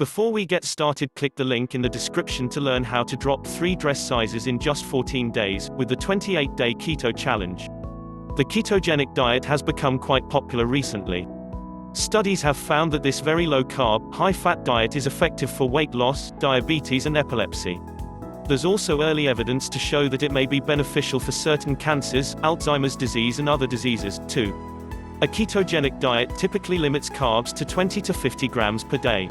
Before we get started, click the link in the description to learn how to drop 3 dress sizes in just 14 days, with the 28-day Keto Challenge. The ketogenic diet has become quite popular recently. Studies have found that this very low-carb, high-fat diet is effective for weight loss, diabetes and epilepsy. There's also early evidence to show that it may be beneficial for certain cancers, Alzheimer's disease and other diseases, too. A ketogenic diet typically limits carbs to 20 to 50 grams per day.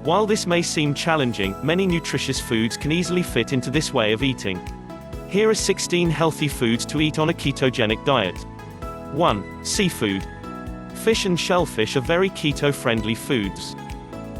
While this may seem challenging, many nutritious foods can easily fit into this way of eating. Here are 16 healthy foods to eat on a ketogenic diet. 1. Seafood. Fish and shellfish are very keto-friendly foods.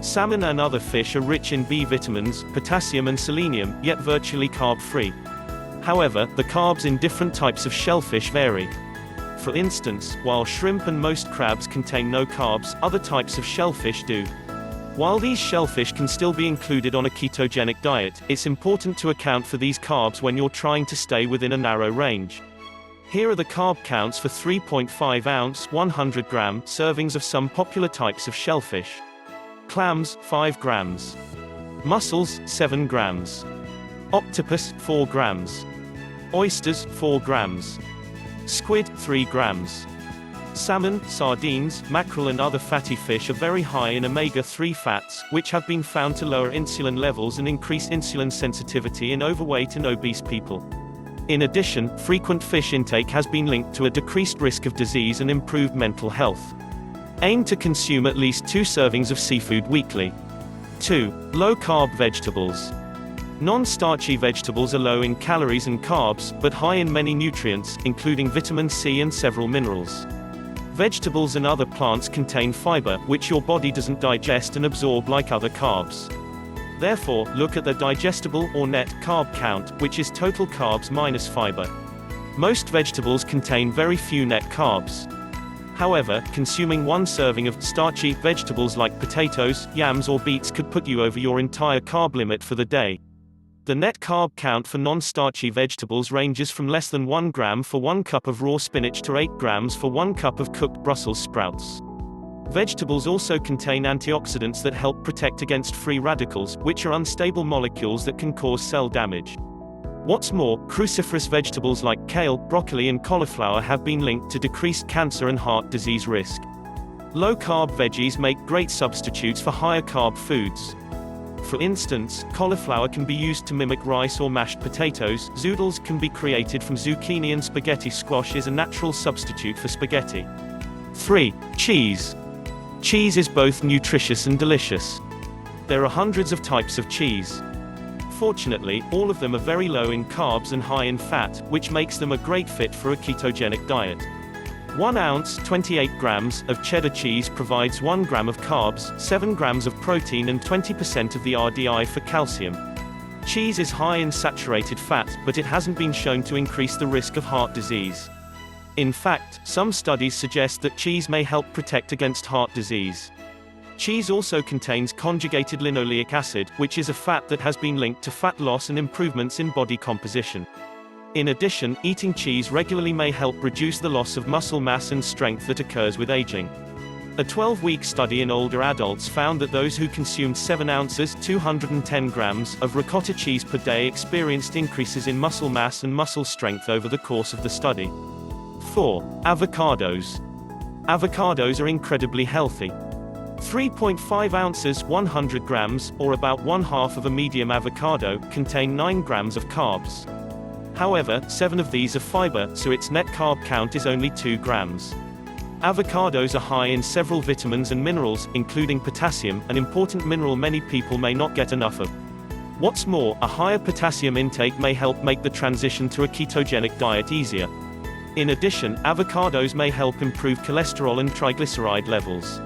Salmon and other fish are rich in B vitamins, potassium and selenium, yet virtually carb-free. However, the carbs in different types of shellfish vary. For instance, while shrimp and most crabs contain no carbs, other types of shellfish do. While these shellfish can still be included on a ketogenic diet, it's important to account for these carbs when you're trying to stay within a narrow range. Here are the carb counts for 3.5-ounce 100-gram servings of some popular types of shellfish. Clams, 5 grams. Mussels, 7 grams. Octopus, 4 grams. Oysters, 4 grams. Squid, 3 grams. Salmon, sardines, mackerel and other fatty fish are very high in omega-3 fats, which have been found to lower insulin levels and increase insulin sensitivity in overweight and obese people. In addition, frequent fish intake has been linked to a decreased risk of disease and improved mental health. Aim to consume at least 2 servings of seafood weekly. 2. Low-carb vegetables. Non-starchy vegetables are low in calories and carbs, but high in many nutrients, including vitamin C and several minerals. Vegetables and other plants contain fiber, which your body doesn't digest and absorb like other carbs. Therefore, look at the digestible, or net, carb count, which is total carbs minus fiber. Most vegetables contain very few net carbs. However, consuming 1 serving of starchy vegetables like potatoes, yams or beets could put you over your entire carb limit for the day. The net carb count for non-starchy vegetables ranges from less than 1 gram for 1 cup of raw spinach to 8 grams for 1 cup of cooked Brussels sprouts. Vegetables also contain antioxidants that help protect against free radicals, which are unstable molecules that can cause cell damage. What's more, cruciferous vegetables like kale, broccoli and cauliflower have been linked to decreased cancer and heart disease risk. Low-carb veggies make great substitutes for higher carb foods. For instance, cauliflower can be used to mimic rice or mashed potatoes. Zoodles can be created from zucchini, and spaghetti squash is a natural substitute for spaghetti. 3. Cheese. Cheese is both nutritious and delicious. There are hundreds of types of cheese. Fortunately, all of them are very low in carbs and high in fat, which makes them a great fit for a ketogenic diet. 1 ounce 28 grams of cheddar cheese provides 1 gram of carbs, 7 grams of protein and 20% of the RDI for calcium. Cheese is high in saturated fat, but it hasn't been shown to increase the risk of heart disease. In fact, some studies suggest that cheese may help protect against heart disease. Cheese also contains conjugated linoleic acid, which is a fat that has been linked to fat loss and improvements in body composition. In addition, eating cheese regularly may help reduce the loss of muscle mass and strength that occurs with aging. A 12-week study in older adults found that those who consumed 7 ounces 210 grams of ricotta cheese per day experienced increases in muscle mass and muscle strength over the course of the study. 4. Avocados. Avocados are incredibly healthy. 3.5 ounces 100 grams, or about 1/2 of a medium avocado, contain 9 grams of carbs. However, 7 of these are fiber, so its net carb count is only 2 grams. Avocados are high in several vitamins and minerals, including potassium, an important mineral many people may not get enough of. What's more, a higher potassium intake may help make the transition to a ketogenic diet easier. In addition, avocados may help improve cholesterol and triglyceride levels.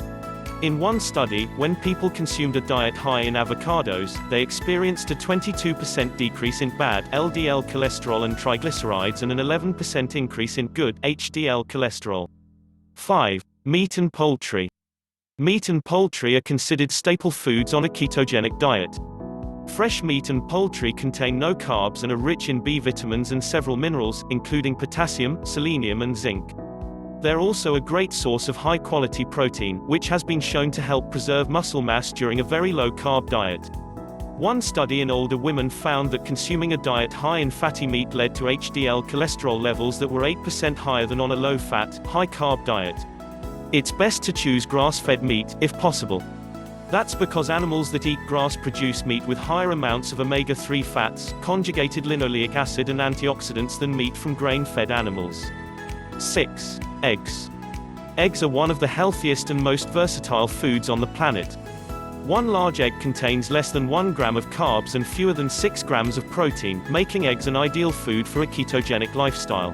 In one study, when people consumed a diet high in avocados, they experienced a 22% decrease in bad LDL cholesterol and triglycerides and an 11% increase in good HDL cholesterol. 5. Meat and poultry. Meat and poultry are considered staple foods on a ketogenic diet. Fresh meat and poultry contain no carbs and are rich in B vitamins and several minerals, including potassium, selenium and zinc. They're also a great source of high-quality protein, which has been shown to help preserve muscle mass during a very low-carb diet. One study in older women found that consuming a diet high in fatty meat led to HDL cholesterol levels that were 8% higher than on a low-fat, high-carb diet. It's best to choose grass-fed meat, if possible. That's because animals that eat grass produce meat with higher amounts of omega-3 fats, conjugated linoleic acid and antioxidants than meat from grain-fed animals. 6. Eggs. Eggs are one of the healthiest and most versatile foods on the planet. One large egg contains less than 1 gram of carbs and fewer than 6 grams of protein, making eggs an ideal food for a ketogenic lifestyle.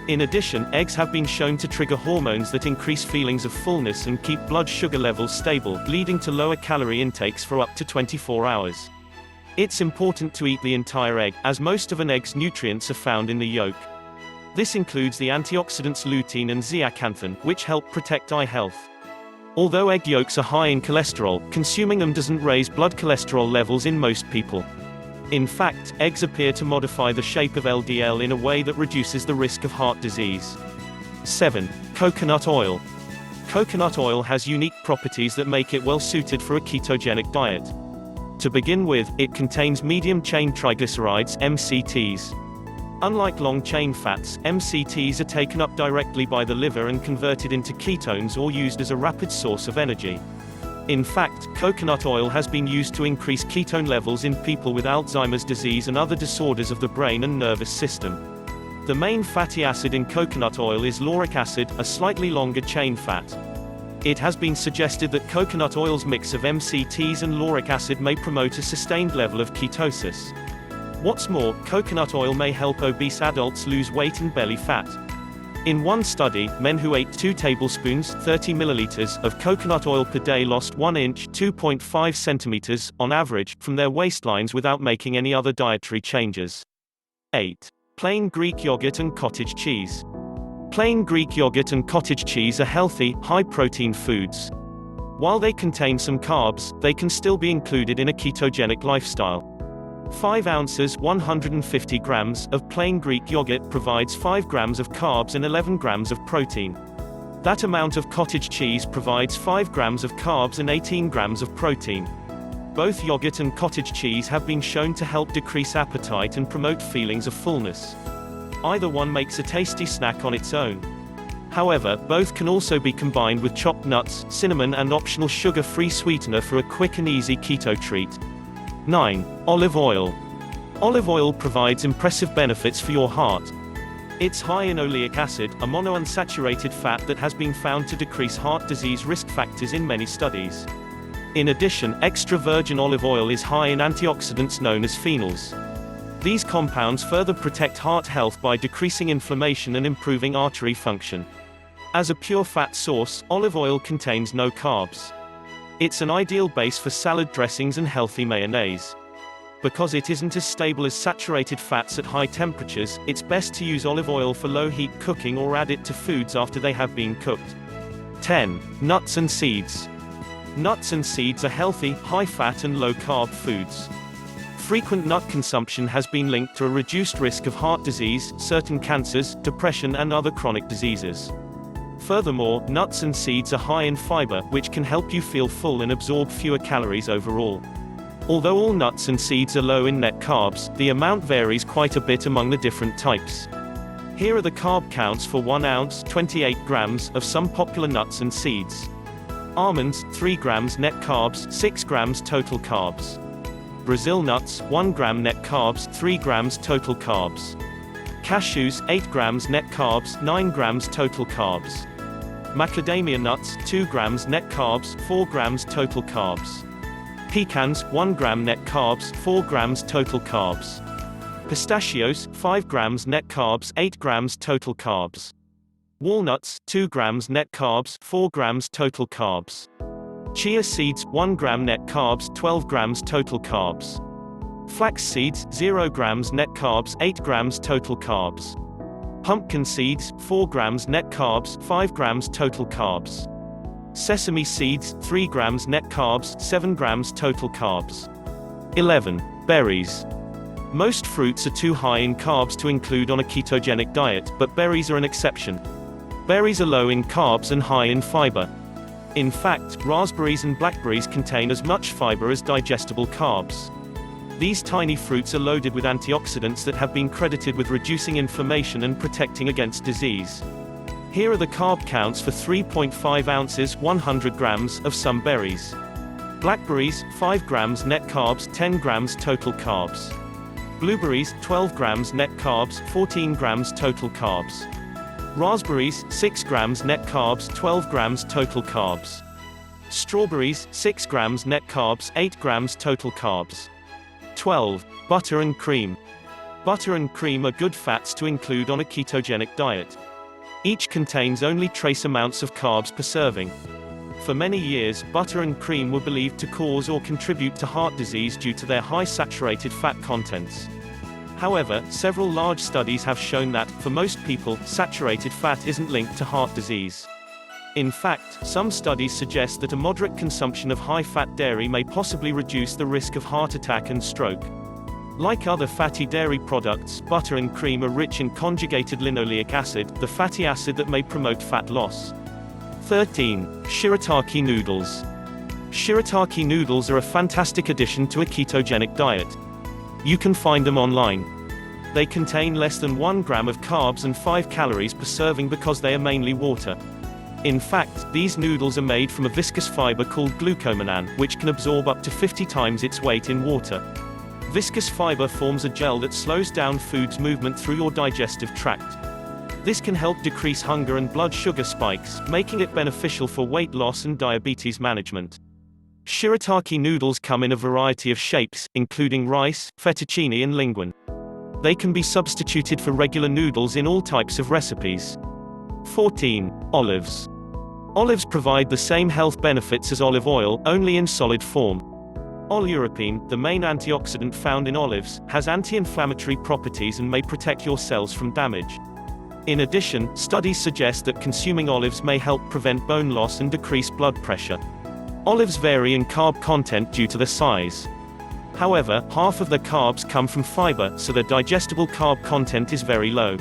In addition, eggs have been shown to trigger hormones that increase feelings of fullness and keep blood sugar levels stable, leading to lower calorie intakes for up to 24 hours. It's important to eat the entire egg, as most of an egg's nutrients are found in the yolk. This includes the antioxidants lutein and zeaxanthin, which help protect eye health. Although egg yolks are high in cholesterol, consuming them doesn't raise blood cholesterol levels in most people. In fact, eggs appear to modify the shape of LDL in a way that reduces the risk of heart disease. 7. Coconut oil. Coconut oil has unique properties that make it well suited for a ketogenic diet. To begin with, it contains medium-chain triglycerides, MCTs. Unlike long-chain fats, MCTs are taken up directly by the liver and converted into ketones or used as a rapid source of energy. In fact, coconut oil has been used to increase ketone levels in people with Alzheimer's disease and other disorders of the brain and nervous system. The main fatty acid in coconut oil is lauric acid, a slightly longer chain fat. It has been suggested that coconut oil's mix of MCTs and lauric acid may promote a sustained level of ketosis. What's more, coconut oil may help obese adults lose weight and belly fat. In one study, men who ate 2 tablespoons 30 milliliters of coconut oil per day lost 1 inch 2.5 centimeters, on average, from their waistlines without making any other dietary changes. 8. Plain Greek yogurt and cottage cheese. Plain Greek yogurt and cottage cheese are healthy, high-protein foods. While they contain some carbs, they can still be included in a ketogenic lifestyle. 5 ounces 150 grams of plain Greek yogurt provides 5 grams of carbs and 11 grams of protein. That amount of cottage cheese provides 5 grams of carbs and 18 grams of protein. Both yogurt and cottage cheese have been shown to help decrease appetite and promote feelings of fullness. Either one makes a tasty snack on its own. However, both can also be combined with chopped nuts, cinnamon and optional sugar-free sweetener for a quick and easy keto treat. 9. Olive oil. Olive oil provides impressive benefits for your heart. It's high in oleic acid, a monounsaturated fat that has been found to decrease heart disease risk factors in many studies. In addition, extra virgin olive oil is high in antioxidants known as phenols. These compounds further protect heart health by decreasing inflammation and improving artery function. As a pure fat source, olive oil contains no carbs. It's an ideal base for salad dressings and healthy mayonnaise. Because it isn't as stable as saturated fats at high temperatures, it's best to use olive oil for low-heat cooking or add it to foods after they have been cooked. 10. Nuts and seeds. Nuts and seeds are healthy, high-fat and low-carb foods. Frequent nut consumption has been linked to a reduced risk of heart disease, certain cancers, depression and other chronic diseases. Furthermore, nuts and seeds are high in fiber, which can help you feel full and absorb fewer calories overall. Although all nuts and seeds are low in net carbs, the amount varies quite a bit among the different types. Here are the carb counts for 1 ounce 28 grams of some popular nuts and seeds. Almonds, 3 grams net carbs, 6 grams total carbs. Brazil nuts, 1 gram net carbs, 3 grams total carbs. Cashews, 8 grams net carbs, 9 grams total carbs. Macadamia nuts, 2 grams net carbs, 4 grams total carbs. Pecans, 1 gram net carbs, 4 grams total carbs. Pistachios, 5 grams net carbs, 8 grams total carbs. Walnuts, 2 grams net carbs, 4 grams total carbs. Chia seeds, 1 gram net carbs, 12 grams total carbs. Flax seeds, 0 grams net carbs, 8 grams total carbs. Pumpkin seeds, 4 grams net carbs, 5 grams total carbs. Sesame seeds, 3 grams net carbs, 7 grams total carbs. 11. Berries. Most fruits are too high in carbs to include on a ketogenic diet, but berries are an exception. Berries are low in carbs and high in fiber. In fact, raspberries and blackberries contain as much fiber as digestible carbs. These tiny fruits are loaded with antioxidants that have been credited with reducing inflammation and protecting against disease. Here are the carb counts for 3.5 ounces 100 grams of some berries. Blackberries, 5 grams net carbs 10 grams total carbs. Blueberries, 12 grams net carbs 14 grams total carbs. Raspberries, 6 grams net carbs 12 grams total carbs. Strawberries, 6 grams net carbs 8 grams total carbs. 12. Butter and cream. Butter and cream are good fats to include on a ketogenic diet. Each contains only trace amounts of carbs per serving. For many years, butter and cream were believed to cause or contribute to heart disease due to their high saturated fat contents. However, several large studies have shown that, for most people, saturated fat isn't linked to heart disease. In fact, some studies suggest that a moderate consumption of high-fat dairy may possibly reduce the risk of heart attack and stroke. Like other fatty dairy products, butter and cream are rich in conjugated linoleic acid, the fatty acid that may promote fat loss. 13. Shirataki noodles. Shirataki noodles are a fantastic addition to a ketogenic diet. You can find them online. They contain less than 1 gram of carbs and 5 calories per serving because they are mainly water. In fact, these noodles are made from a viscous fiber called glucomannan, which can absorb up to 50 times its weight in water. Viscous fiber forms a gel that slows down food's movement through your digestive tract. This can help decrease hunger and blood sugar spikes, making it beneficial for weight loss and diabetes management. Shirataki noodles come in a variety of shapes, including rice, fettuccine and linguine. They can be substituted for regular noodles in all types of recipes. 14. Olives. Olives provide the same health benefits as olive oil, only in solid form. Oleuropein, the main antioxidant found in olives, has anti-inflammatory properties and may protect your cells from damage. In addition, studies suggest that consuming olives may help prevent bone loss and decrease blood pressure. Olives vary in carb content due to their size. However, half of their carbs come from fiber, so their digestible carb content is very low.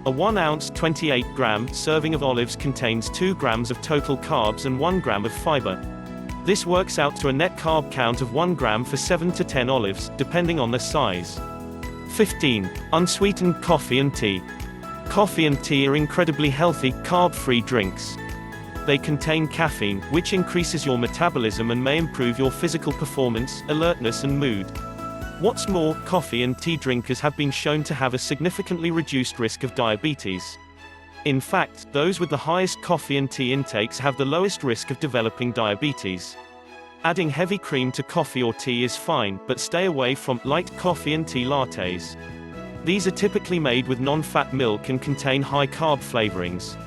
A 1-ounce 28-gram serving of olives contains 2 grams of total carbs and 1 gram of fiber. This works out to a net carb count of 1 gram for 7 to 10 olives, depending on their size. 15. Unsweetened coffee and tea. Coffee and tea are incredibly healthy, carb-free drinks. They contain caffeine, which increases your metabolism and may improve your physical performance, alertness and mood. What's more, coffee and tea drinkers have been shown to have a significantly reduced risk of diabetes. In fact, those with the highest coffee and tea intakes have the lowest risk of developing diabetes. Adding heavy cream to coffee or tea is fine, but stay away from light coffee and tea lattes. These are typically made with non-fat milk and contain high-carb flavorings.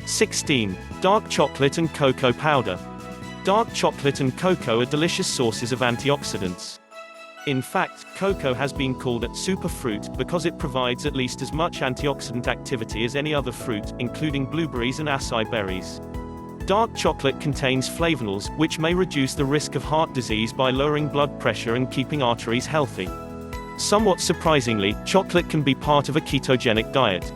16. Dark chocolate and cocoa powder. Dark chocolate and cocoa are delicious sources of antioxidants. In fact, cocoa has been called a superfruit because it provides at least as much antioxidant activity as any other fruit, including blueberries and acai berries. Dark chocolate contains flavonols, which may reduce the risk of heart disease by lowering blood pressure and keeping arteries healthy. Somewhat surprisingly, chocolate can be part of a ketogenic diet.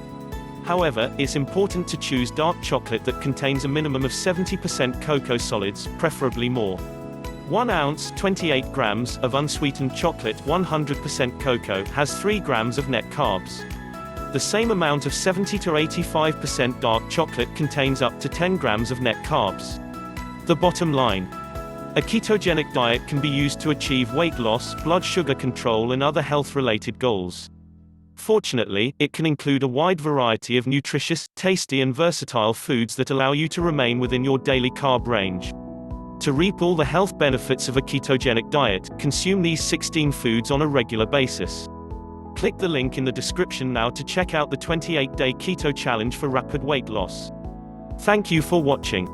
However, it's important to choose dark chocolate that contains a minimum of 70% cocoa solids, preferably more. 1 ounce 28 grams of unsweetened chocolate 100% cocoa has 3 grams of net carbs. The same amount of 70 to 85% dark chocolate contains up to 10 grams of net carbs. The bottom line. A ketogenic diet can be used to achieve weight loss, blood sugar control and other health-related goals. Fortunately, it can include a wide variety of nutritious, tasty and versatile foods that allow you to remain within your daily carb range. To reap all the health benefits of a ketogenic diet, consume these 16 foods on a regular basis. Click the link in the description now to check out the 28-day keto challenge for rapid weight loss. Thank you for watching.